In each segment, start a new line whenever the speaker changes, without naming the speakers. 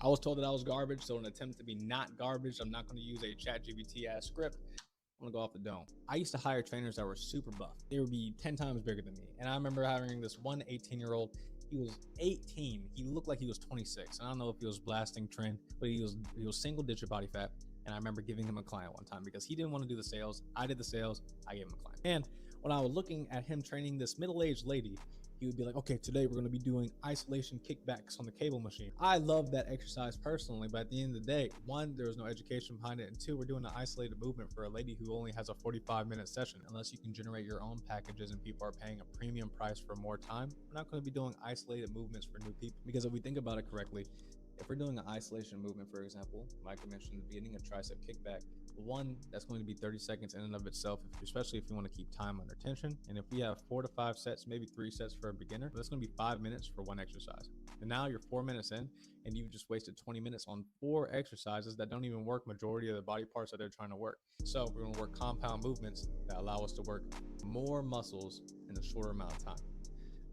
I was told that I was garbage, so in an attempt to be not garbage, I'm not going to use a ChatGPT ass script. I'm gonna go off the dome. I used to hire trainers that were super buff. They would be 10 times bigger than me. And I remember hiring this one 18-year-old. He was 18. He looked like he was 26. And I don't know if he was blasting trend, but he was single digit body fat. And I remember giving him a client one time because he didn't want to do the sales. I did the sales. I gave him a client. And when I was looking at him training this middle-aged lady, he would be like, okay, today we're going to be doing isolation kickbacks on the cable machine. I love that exercise personally, but at the end of the day, one, there was no education behind it, and two, we're doing an isolated movement for a lady who only has a 45-minute session. Unless you can generate your own packages and people are paying a premium price for more time, we're not going to be doing isolated movements for new people. Because if we think about it correctly, if we're doing an isolation movement, for example, Michael mentioned in the beginning, a tricep kickback, one, that's going to be 30 seconds in and of itself, especially if you want to keep time under tension. And if we have 4 to 5 sets, maybe 3 sets for a beginner, that's going to be 5 minutes for one exercise. And now you're 4 minutes in and you've just wasted 20 minutes on 4 exercises that don't even work majority of the body parts that they're trying to work. So we're going to work compound movements that allow us to work more muscles in a shorter amount of time.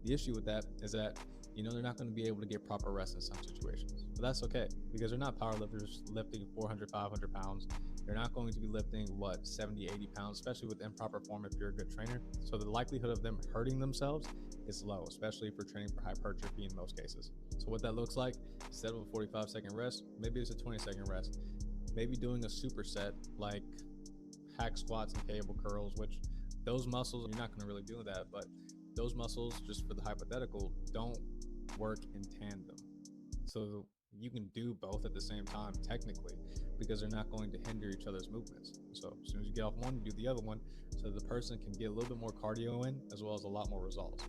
The issue with that is that they're not going to be able to get proper rest in some situations. But that's okay because they're not powerlifters lifting 400, 500 pounds. They're not going to be lifting, 70, 80 pounds, especially with improper form if you're a good trainer. So the likelihood of them hurting themselves is low, especially if you're training for hypertrophy in most cases. So what that looks like, instead of a 45-second rest, maybe it's a 20-second rest. Maybe doing a superset like hack squats and cable curls, which those muscles, you're not going to really do that, but those muscles, just for the hypothetical, don't work in tandem. So you can do both at the same time technically because they're not going to hinder each other's movements. So as soon as you get off one, you do the other one so the person can get a little bit more cardio in as well as a lot more results.